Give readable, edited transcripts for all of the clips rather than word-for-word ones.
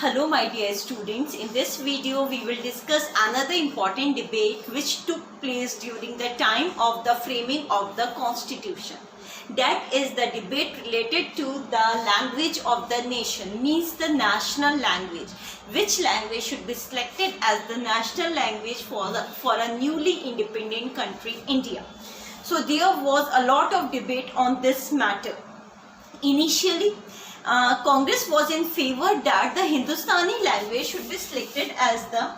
Hello my dear students, in this video we will discuss another important debate which took place during the time of the framing of the constitution. That is the debate related to the language of the nation, means the national language. Which language should be selected as the national language for a newly independent country, India. So there was a lot of debate on this matter. Initially, Congress was in favor that the Hindustani language should be selected as the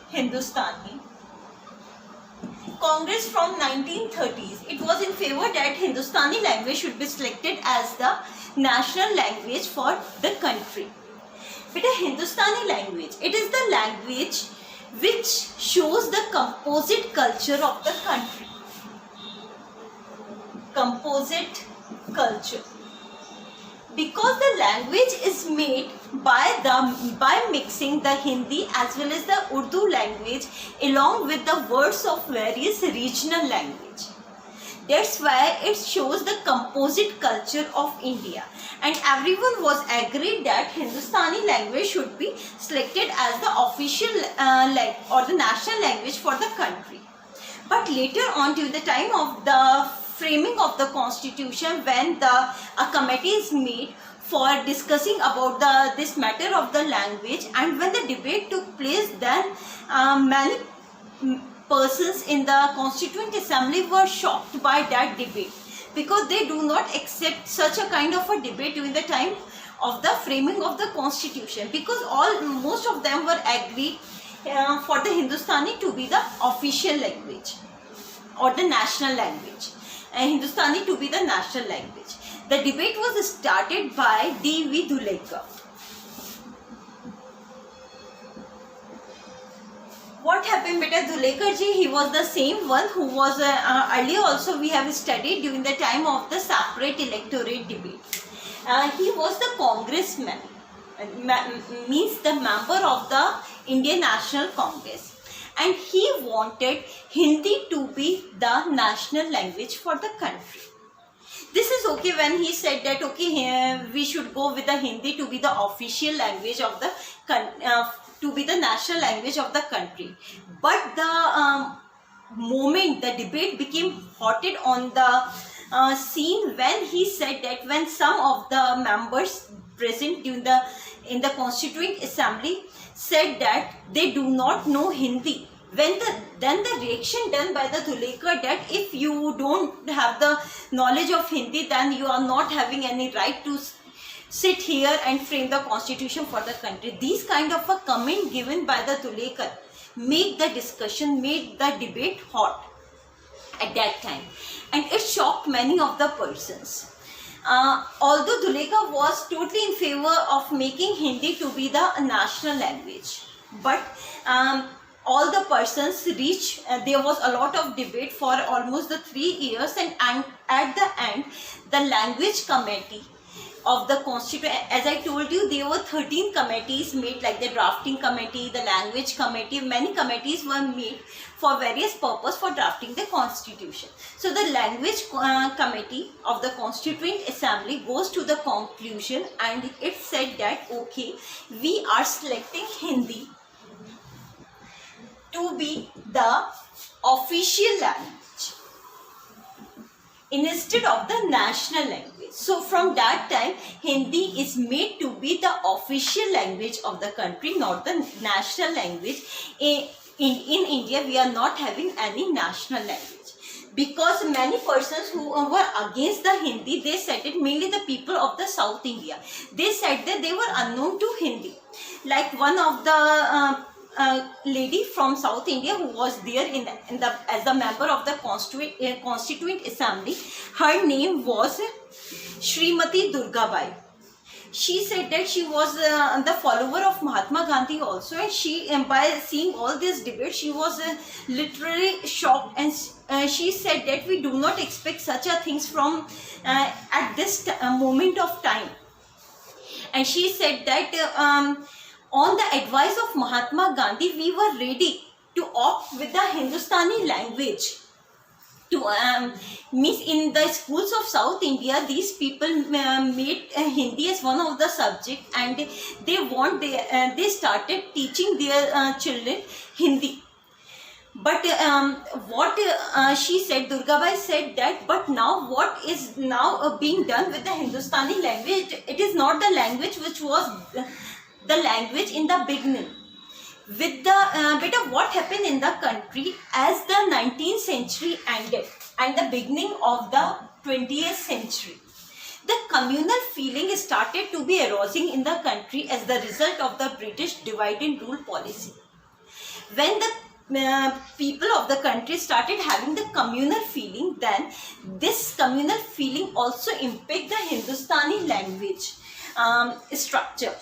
Hindustani. Congress from 1930s, it was in favor that Hindustani language should be selected as the national language for the country. But the Hindustani language, it is the language which shows the composite culture of the country. Composite culture. Because the language is made by mixing the Hindi as well as the Urdu language along with the words of various regional language. That's why it shows the composite culture of India, and everyone was agreed that Hindustani language should be selected as the official or the national language for the country. But later on, during the time of the framing of the constitution, when a committee is made for discussing about this matter of the language, and when the debate took place, then many persons in the Constituent Assembly were shocked by that debate, because they do not accept such a kind of a debate during the time of the framing of the constitution, because most of them were agreed for the Hindustani to be the official language or the national language, and Hindustani to be the national language. The debate was started by D.V. Dhulekar. What happened, beta? Dhulekar ji, he was the same one who was earlier also we have studied during the time of the separate electorate debate. He was the congressman, means the member of the Indian National Congress. And he wanted Hindi to be the national language for the country. This is okay when he said that okay, we should go with the Hindi to be the official language of the to be the national language of the country. But the moment the debate became hotted on the scene, when he said that when some of the members present in the Constituent Assembly said that they do not know Hindi, then the reaction done by the Dhulekar that if you don't have the knowledge of Hindi, then you are not having any right to sit here and frame the constitution for the country. These kind of a comment given by the Dhulekar made the discussion, made the debate hot at that time, and it shocked many of the persons. Although Dhulekar was totally in favor of making Hindi to be the national language, but all the persons there was a lot of debate for almost the 3 years, and at the end, the language committee of the constituent, as I told you, there were 13 committees made, like the drafting committee, the language committee, many committees were made for various purpose for drafting the constitution. So the language committee of the Constituent Assembly goes to the conclusion, and it said that okay, we are selecting Hindi to be the official language instead of the national language. So from that time, Hindi is made to be the official language of the country, not the national language. In India, we are not having any national language, because many persons who were against the Hindi, they said it, mainly the people of the South India, they said that they were unknown to Hindi. Like one of the lady from South India who was there as the member of the Constituent Assembly, her name was Srimati Durgabai. She said that she was the follower of Mahatma Gandhi also, and she, by seeing all this debate, she was literally shocked, and she said that we do not expect such a things from at this moment of time. And she said that on the advice of Mahatma Gandhi, we were ready to opt with the Hindustani language to means in the schools of South India, these people made Hindi as one of the subject, and they started teaching their children Hindi. But what she said, Durgabai said that, but now what is now being done with the Hindustani language, it is not the language which was the language in the beginning. With the bit of what happened in the country as the 19th century ended and the beginning of the 20th century, the communal feeling started to be arising in the country as the result of the British divide and rule policy. When the people of the country started having the communal feeling, then this communal feeling also impact the Hindustani language structure.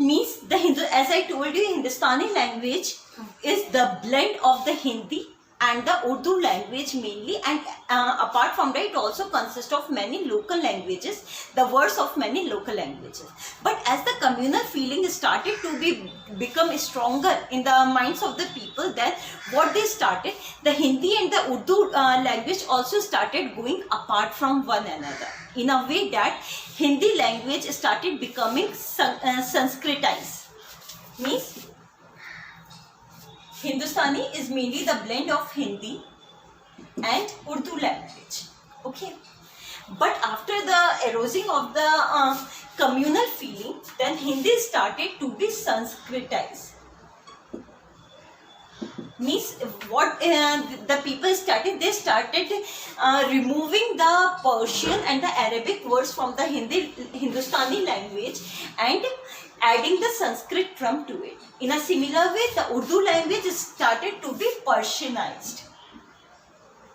Means the Hindu, as I told you, Hindustani language is the blend of the Hindi and the Urdu language mainly, and apart from that it also consists of many local languages, the words of many local languages. But as the communal feeling started to become stronger in the minds of the people, then what they started, the Hindi and the Urdu language also started going apart from one another, in a way that Hindi language started becoming Sanskritized. Means Hindustani is mainly the blend of Hindi and Urdu language. Okay. But after the erosion of the communal feeling, then Hindi started to be Sanskritized. Means what the people started, they started removing the Persian and the Arabic words from the Hindustani language and adding the Sanskrit term to it. In a similar way, the Urdu language started to be Persianized.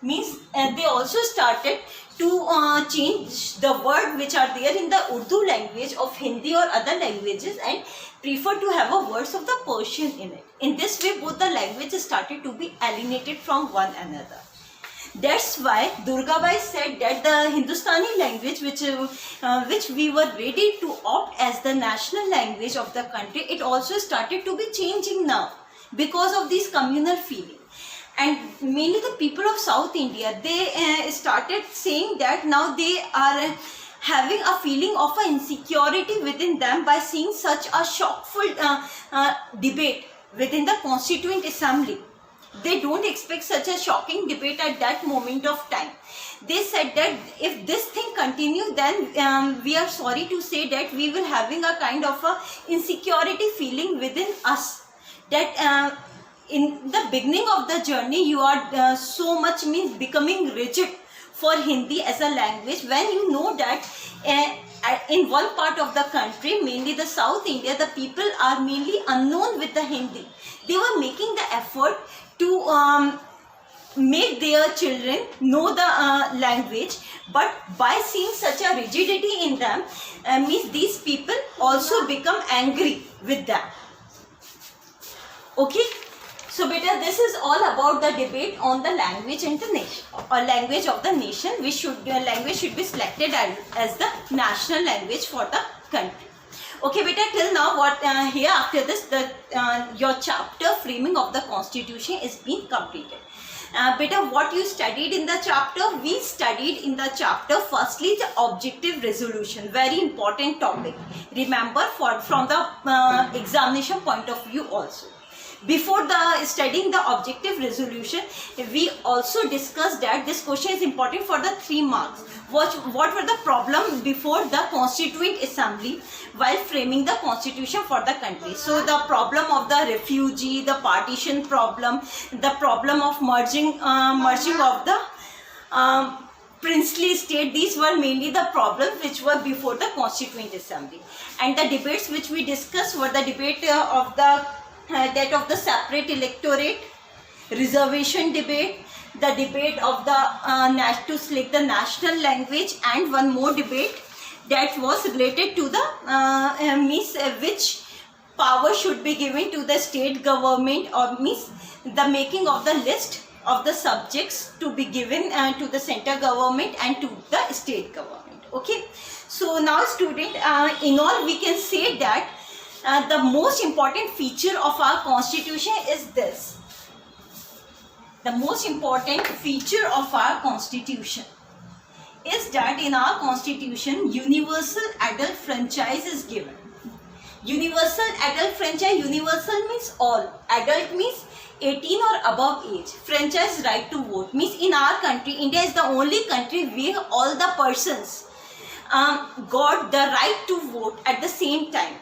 Means they also started to change the word which are there in the Urdu language of Hindi or other languages and prefer to have a words of the Persian in it. In this way, both the languages started to be alienated from one another. That's why Durgabai said that the Hindustani language, which we were ready to opt as the national language of the country, it also started to be changing now because of this communal feeling. And mainly the people of South India, they started saying that now they are having a feeling of an insecurity within them by seeing such a shockful debate within the Constituent Assembly. They don't expect such a shocking debate at that moment of time. They said that if this thing continues, then we are sorry to say that we will having a kind of a insecurity feeling within us. That in the beginning of the journey, you are so much means becoming rigid for Hindi as a language, when you know that in one part of the country, mainly the South India, the people are mainly unknown with the Hindi. They were making the effort to make their children know the language, but by seeing such a rigidity in them, means these people also become angry with them. Okay. So beta, this is all about the debate on the language and the nation, or language of the nation, which language should be selected as the national language for the country. Okay beta, till now what here after this your chapter framing of the constitution is being completed. Beta, what you studied in the chapter? We studied in the chapter firstly the objective resolution, very important topic. Remember, from the examination point of view also. Before studying the objective resolution, we also discussed that this question is important for the 3 marks. What were the problem before the Constituent Assembly while framing the constitution for the country? So the problem of the refugee, the partition problem, the problem of merging of the princely state, these were mainly the problems which were before the Constituent Assembly. And the debates which we discussed were the debate of the that of the separate electorate, reservation debate, the debate of the to select the national language, and one more debate that was related to the which power should be given to the state government, or the making of the list of the subjects to be given to the central government and to the state government. Okay, so now student, in all we can say that the most important feature of our constitution is this. the most important feature of our constitution is that in our constitution, universal adult franchise is given. Universal adult franchise, universal means all. Adult means 18 or above age. Franchise right to vote means in our country, India is the only country where all the persons got the right to vote at the same time.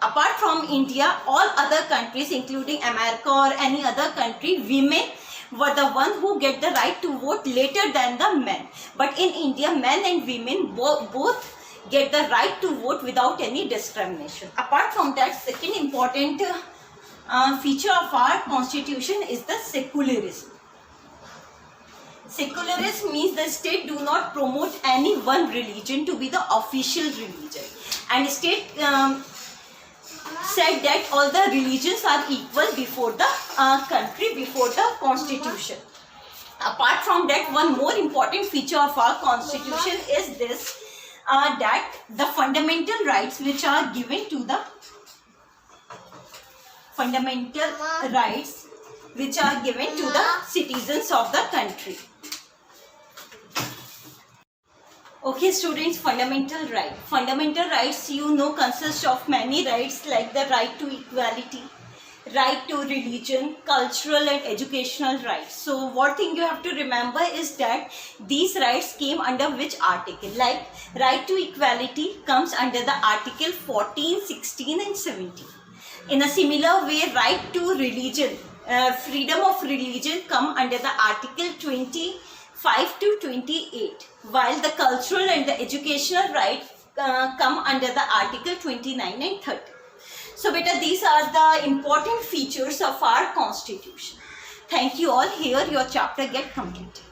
Apart from India, all other countries including America or any other country, women were the one who get the right to vote later than the men. But in India, men and women both get the right to vote without any discrimination. Apart from that, second important feature of our constitution is the secularism. Secularism means the state do not promote any one religion to be the official religion, and state said that all the religions are equal before the country, before the constitution. Apart from that, one more important feature of our constitution is this, that the fundamental rights which are given to the citizens of the country. Okay students, fundamental right. Fundamental rights, you know, consist of many rights like the right to equality, right to religion, cultural and educational rights. So what thing you have to remember is that these rights came under which article? Like right to equality comes under the article 14, 16 and 17. In a similar way, right to religion, freedom of religion come under the article 25 to 28, while the cultural and the educational right come under the article 29 and 30. So beta, these are the important features of our constitution. Thank you all. Here your chapter get completed.